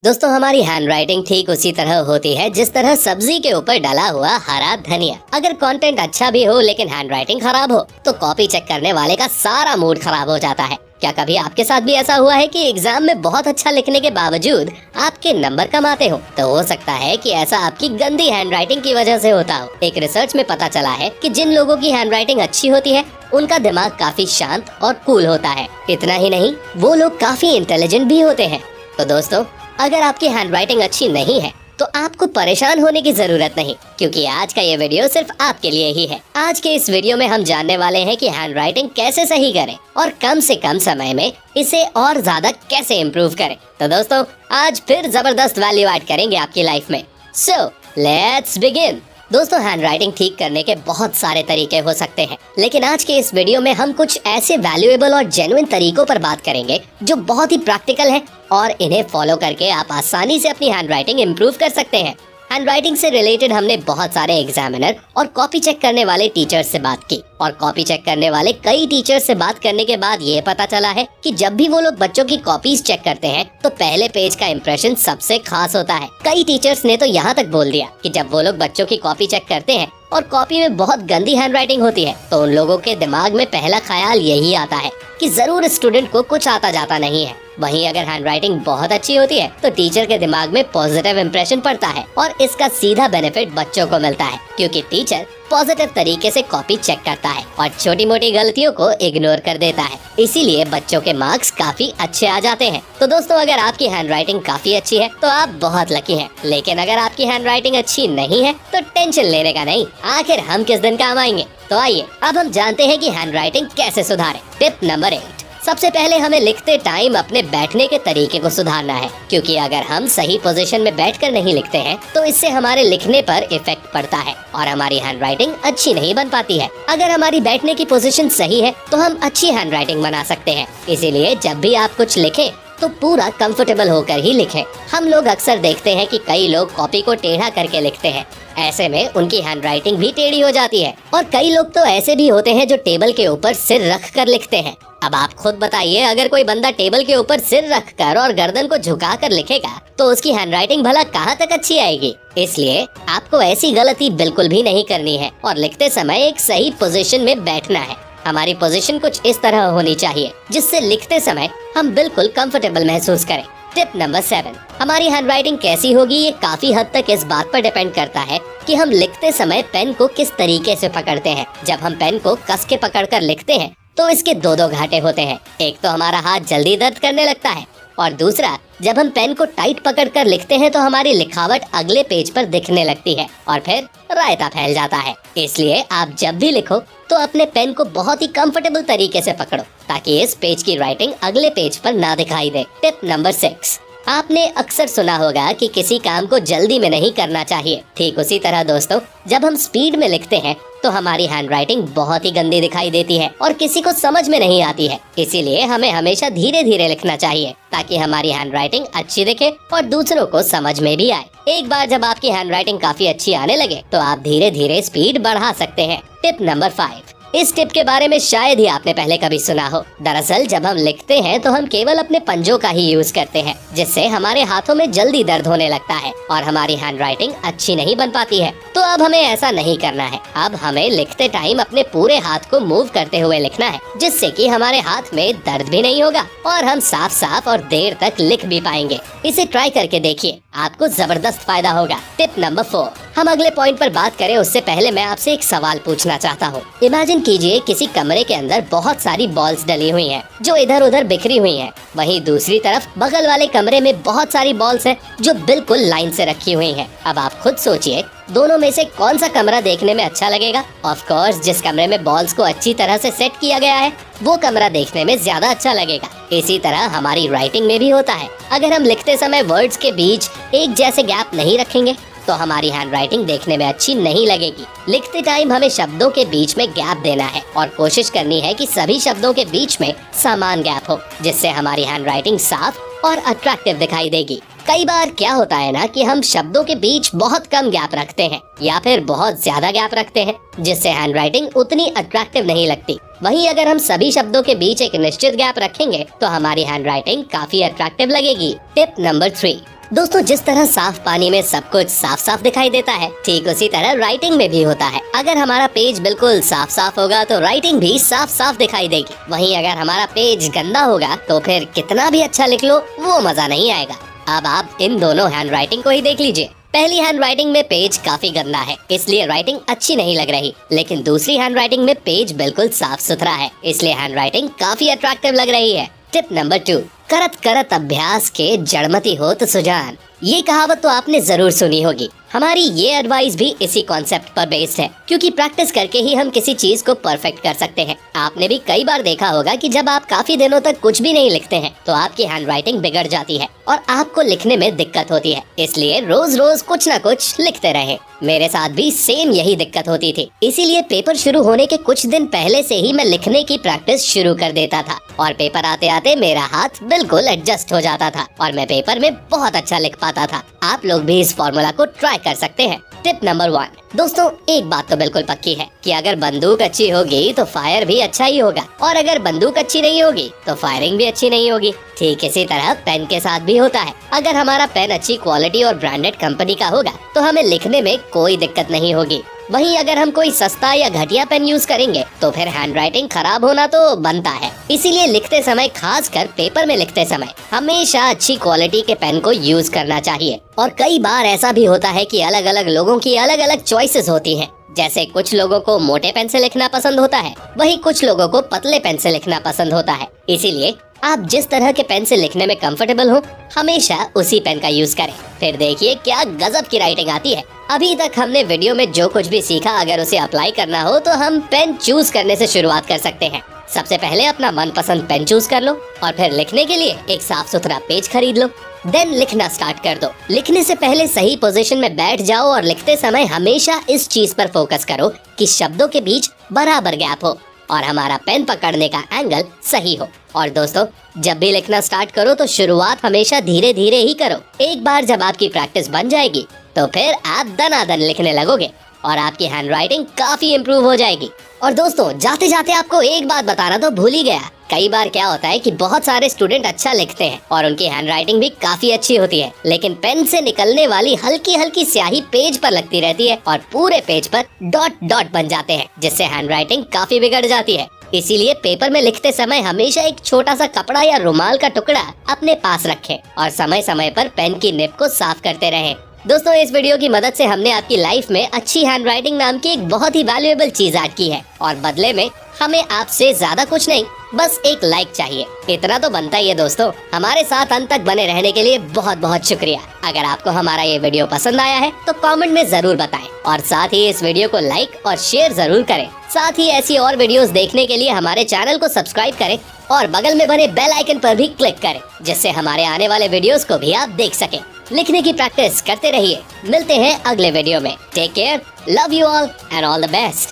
दोस्तों हमारी हैंडराइटिंग ठीक उसी तरह होती है जिस तरह सब्जी के ऊपर डला हुआ हरा धनिया। अगर कंटेंट अच्छा भी हो लेकिन हैंडराइटिंग खराब हो तो कॉपी चेक करने वाले का सारा मूड खराब हो जाता है। क्या कभी आपके साथ भी ऐसा हुआ है कि एग्जाम में बहुत अच्छा लिखने के बावजूद आपके नंबर कम आते हो? तो हो सकता है कि ऐसा आपकी गंदी हैंडराइटिंग की वजह से होता हो। एक रिसर्च में पता चला है कि जिन लोगों की हैंडराइटिंग अच्छी होती है उनका दिमाग काफी शांत और कूल होता है। इतना ही नहीं, वो लोग काफी इंटेलिजेंट भी होते हैं। तो दोस्तों, अगर आपकी हैंडराइटिंग अच्छी नहीं है तो आपको परेशान होने की जरूरत नहीं, क्योंकि आज का ये वीडियो सिर्फ आपके लिए ही है। आज के इस वीडियो में हम जानने वाले हैं कि हैंडराइटिंग कैसे सही करें और कम से कम समय में इसे और ज्यादा कैसे इम्प्रूव करें। तो दोस्तों, आज फिर जबरदस्त वैल्यू ऐड करेंगे आपकी लाइफ में। So let's begin. दोस्तों, हैंडराइटिंग ठीक करने के बहुत सारे तरीके हो सकते हैं, लेकिन आज के इस वीडियो में हम कुछ ऐसे वैल्यूएबल और जेन्युइन तरीकों पर बात करेंगे जो बहुत ही प्रैक्टिकल हैं और इन्हें फॉलो करके आप आसानी से अपनी हैंडराइटिंग इम्प्रूव कर सकते हैं। हैंडराइटिंग से रिलेटेड हमने बहुत सारे एग्जामिनर और कॉपी चेक करने वाले टीचर्स से बात की, और कॉपी चेक करने वाले कई टीचर्स से बात करने के बाद ये पता चला है कि जब भी वो लोग बच्चों की कॉपीज चेक करते हैं तो पहले पेज का इम्प्रेशन सबसे खास होता है। कई टीचर्स ने तो यहाँ तक बोल दिया कि जब वो लोग बच्चों की कॉपी चेक करते हैं और कॉपी में बहुत गंदी हैंडराइटिंग होती है तो उन लोगों के दिमाग में पहला ख्याल यही आता है कि जरूर स्टूडेंट को कुछ आता जाता नहीं है। वहीं अगर हैंडराइटिंग बहुत अच्छी होती है तो टीचर के दिमाग में पॉजिटिव इम्प्रेशन पड़ता है और इसका सीधा बेनिफिट बच्चों को मिलता है, क्योंकि टीचर पॉजिटिव तरीके से कॉपी चेक करता है और छोटी मोटी गलतियों को इग्नोर कर देता है। इसीलिए बच्चों के मार्क्स काफी अच्छे आ जाते हैं। तो दोस्तों, अगर आपकी हैंडराइटिंग काफी अच्छी है तो आप बहुत लकी हैं, लेकिन अगर आपकी हैंडराइटिंग अच्छी नहीं है तो टेंशन लेने का नहीं, आखिर हम किस दिन काम आएंगे। तो आइए अब हम जानते हैं कि हैंडराइटिंग कैसे सुधारें। Tip number 8। सबसे पहले हमें लिखते टाइम अपने बैठने के तरीके को सुधारना है, क्योंकि अगर हम सही पोजीशन में बैठकर नहीं लिखते हैं तो इससे हमारे लिखने पर इफेक्ट पड़ता है और हमारी हैंडराइटिंग अच्छी नहीं बन पाती है। अगर हमारी बैठने की पोजीशन सही है तो हम अच्छी हैंडराइटिंग बना सकते हैं। इसीलिए जब भी आप कुछ लिखें तो पूरा कंफर्टेबल होकर ही लिखें। हम लोग अक्सर देखते हैं कि कई लोग कॉपी को टेढ़ा करके लिखते हैं, ऐसे में उनकी हैंडराइटिंग भी टेढ़ी हो जाती है। और कई लोग तो ऐसे भी होते हैं जो टेबल के ऊपर सिर रख कर लिखते हैं। अब आप खुद बताइए, अगर कोई बंदा टेबल के ऊपर सिर रख कर और गर्दन को झुका कर लिखेगा तो उसकी हैंडराइटिंग भला कहाँ तक अच्छी आएगी। इसलिए आपको ऐसी गलती बिल्कुल भी नहीं करनी है और लिखते समय एक सही पोजीशन में बैठना है। हमारी पोजीशन कुछ इस तरह होनी चाहिए जिससे लिखते समय हम बिल्कुल कंफर्टेबल महसूस करें। Tip number 7। हमारी हैंडराइटिंग कैसी होगी ये काफी हद तक इस बात पर डिपेंड करता है कि हम लिखते समय पेन को किस तरीके से पकड़ते हैं। जब हम पेन को कस के पकड़कर लिखते हैं तो इसके दो घाटे होते हैं। एक तो हमारा हाथ जल्दी दर्द करने लगता है, और दूसरा जब हम पेन को टाइट पकड़कर लिखते हैं तो हमारी लिखावट अगले पेज पर दिखने लगती है और फिर रायता फैल जाता है। इसलिए आप जब भी लिखो तो अपने पेन को बहुत ही कंफर्टेबल तरीके से पकड़ो ताकि इस पेज की राइटिंग अगले पेज पर ना दिखाई दे। Tip number 6। आपने अक्सर सुना होगा कि किसी काम को जल्दी में नहीं करना चाहिए। ठीक उसी तरह दोस्तों, जब हम स्पीड में लिखते हैं तो हमारी हैंडराइटिंग बहुत ही गंदी दिखाई देती है और किसी को समझ में नहीं आती है। इसीलिए हमें हमेशा धीरे धीरे लिखना चाहिए ताकि हमारी हैंडराइटिंग अच्छी दिखे और दूसरों को समझ में भी आए। एक बार जब आपकी हैंडराइटिंग काफी अच्छी आने लगे तो आप धीरे धीरे स्पीड बढ़ा सकते हैं। Tip number 5। इस टिप के बारे में शायद ही आपने पहले कभी सुना हो। दरअसल जब हम लिखते हैं तो हम केवल अपने पंजों का ही यूज करते हैं, जिससे हमारे हाथों में जल्दी दर्द होने लगता है और हमारी हैंडराइटिंग अच्छी नहीं बन पाती है। तो अब हमें ऐसा नहीं करना है। अब हमें लिखते टाइम अपने पूरे हाथ को मूव करते हुए लिखना है, जिससे कि हमारे हाथ में दर्द भी नहीं होगा और हम साफ साफ और देर तक लिख भी पाएंगे। इसे ट्राई करके देखिए, आपको जबरदस्त फायदा होगा। Tip number 4। हम अगले पॉइंट पर बात करें उससे पहले मैं आपसे एक सवाल पूछना चाहता हूँ। इमेजिन कीजिए किसी कमरे के अंदर बहुत सारी बॉल्स डली हुई हैं जो इधर उधर बिखरी हुई हैं। वहीं दूसरी तरफ बगल वाले कमरे में बहुत सारी बॉल्स हैं जो बिल्कुल लाइन से रखी हुई हैं। अब आप खुद सोचिए, दोनों में से कौन सा कमरा देखने में अच्छा लगेगा? ऑफ कोर्स जिस कमरे में बॉल्स को अच्छी तरह से सेट किया गया है वो कमरा देखने में ज्यादा अच्छा लगेगा। इसी तरह हमारी राइटिंग में भी होता है। अगर हम लिखते समय वर्ड्स के बीच एक जैसे गैप नहीं रखेंगे तो हमारी हैंडराइटिंग देखने में अच्छी नहीं लगेगी। लिखते टाइम हमें शब्दों के बीच में गैप देना है और कोशिश करनी है कि सभी शब्दों के बीच में समान गैप हो, जिससे हमारी हैंडराइटिंग साफ और अट्रैक्टिव दिखाई देगी। कई बार क्या होता है ना कि हम शब्दों के बीच बहुत कम गैप रखते हैं या फिर बहुत ज्यादा गैप रखते हैं, जिससे हैंडराइटिंग उतनी अट्रैक्टिव नहीं लगती। वहीं अगर हम सभी शब्दों के बीच एक निश्चित गैप रखेंगे तो हमारी हैंडराइटिंग काफी अट्रैक्टिव लगेगी। Tip number 3। दोस्तों, जिस तरह साफ पानी में सब कुछ साफ साफ दिखाई देता है, ठीक उसी तरह राइटिंग में भी होता है। अगर हमारा पेज बिल्कुल साफ साफ होगा तो राइटिंग भी साफ साफ दिखाई देगी। वहीं अगर हमारा पेज गंदा होगा तो फिर कितना भी अच्छा लिख लो वो मजा नहीं आएगा। अब आप इन दोनों हैंड राइटिंग को ही देख लीजिए। पहली हैंड राइटिंग में पेज काफी गंदा है, इसलिए राइटिंग अच्छी नहीं लग रही। लेकिन दूसरी हैंड राइटिंग में पेज बिल्कुल साफ सुथरा है, इसलिए हैंड राइटिंग काफी अट्रैक्टिव लग रही है। टिप नंबर 2, करत करत अभ्यास के जड़मती होत सुजान। ये कहावत तो आपने जरूर सुनी होगी। हमारी ये एडवाइस भी इसी कॉन्सेप्ट पर बेस्ड है, क्योंकि प्रैक्टिस करके ही हम किसी चीज को परफेक्ट कर सकते हैं। आपने भी कई बार देखा होगा कि जब आप काफी दिनों तक कुछ भी नहीं लिखते हैं तो आपकी हैंड राइटिंग बिगड़ जाती है और आपको लिखने में दिक्कत होती है। इसलिए रोज रोज कुछ न कुछ लिखते रहें। मेरे साथ भी सेम यही दिक्कत होती थी, इसीलिए पेपर शुरू होने के कुछ दिन पहले से ही मैं लिखने की प्रैक्टिस शुरू कर देता था और पेपर आते आते मेरा हाथ बिल्कुल एडजस्ट हो जाता था और मैं पेपर में बहुत अच्छा लिख पाता था। आप लोग भी इस फॉर्मूला को ट्राई कर सकते हैं। टिप नंबर 1, दोस्तों एक बात तो बिल्कुल पक्की है कि अगर बंदूक अच्छी होगी तो फायर भी अच्छा ही होगा, और अगर बंदूक अच्छी नहीं होगी तो फायरिंग भी अच्छी नहीं होगी। ठीक इसी तरह पेन के साथ भी होता है। अगर हमारा पेन अच्छी क्वालिटी और ब्रांडेड कंपनी का होगा तो हमें लिखने में कोई दिक्कत नहीं होगी। वहीं अगर हम कोई सस्ता या घटिया पेन यूज करेंगे तो फिर हैंड राइटिंग खराब होना तो बनता है। इसीलिए लिखते समय, खासकर पेपर में लिखते समय, हमेशा अच्छी क्वालिटी के पेन को यूज करना चाहिए। और कई बार ऐसा भी होता है कि अलग अलग लोगों की अलग अलग चॉइसेस होती हैं। जैसे कुछ लोगों को मोटे पेन से लिखना पसंद होता है, वहीं कुछ लोगों को पतले पेन से लिखना पसंद होता है। इसीलिए आप जिस तरह के पेन से लिखने में कंफर्टेबल हो, हमेशा उसी पेन का यूज करें। फिर देखिए क्या गजब की राइटिंग आती है। अभी तक हमने वीडियो में जो कुछ भी सीखा, अगर उसे अप्लाई करना हो तो हम पेन चूज करने से शुरुआत कर सकते हैं। सबसे पहले अपना मनपसंद पेन चूज कर लो और फिर लिखने के लिए एक साफ सुथरा पेज खरीद लो। देन लिखना स्टार्ट कर दो। लिखने से पहले सही पोजीशन में बैठ जाओ और लिखते समय हमेशा इस चीज पर फोकस करो कि शब्दों के बीच बराबर गैप हो और हमारा पेन पकड़ने का एंगल सही हो। और दोस्तों, जब भी लिखना स्टार्ट करो तो शुरुआत हमेशा धीरे धीरे ही करो। एक बार जब आपकी प्रैक्टिस बन जाएगी तो फिर आप दनादन लिखने लगोगे और आपकी हैंड राइटिंग काफी इम्प्रूव हो जाएगी। और दोस्तों, जाते जाते आपको एक बात बताना तो भूल ही गया। कई बार क्या होता है कि बहुत सारे स्टूडेंट अच्छा लिखते हैं और उनकी हैंड राइटिंग भी काफी अच्छी होती है, लेकिन पेन से निकलने वाली हल्की हल्की स्याही पेज पर लगती रहती है और पूरे पेज पर डॉट डॉट बन जाते हैं, जिससे हैंड राइटिंग काफी बिगड़ जाती है। इसीलिए पेपर में लिखते समय हमेशा एक छोटा सा कपड़ा या रुमाल का टुकड़ा अपने पास रखें और समय समय पर पेन की निब को साफ करते रहें। दोस्तों, इस वीडियो की मदद से हमने आपकी लाइफ में अच्छी हैंड राइटिंग नाम की एक बहुत ही वैल्यूएबल चीज ऐड की है और बदले में हमें आपसे ज्यादा कुछ नहीं, बस एक लाइक चाहिए। इतना तो बनता ही है। दोस्तों, हमारे साथ अंत तक बने रहने के लिए बहुत बहुत शुक्रिया। अगर आपको हमारा ये वीडियो पसंद आया है तो कमेंट में जरूर बताएं और साथ ही इस वीडियो को लाइक और शेयर जरूर करें। साथ ही ऐसी और वीडियोस देखने के लिए हमारे चैनल को सब्सक्राइब करें और बगल में बने बेल आइकन पर भी क्लिक करें, जिससे हमारे आने वाले वीडियोस को भी आप देख सकें। लिखने की प्रैक्टिस करते रहिए। मिलते हैं अगले वीडियो में। Take care, love you all and all the best.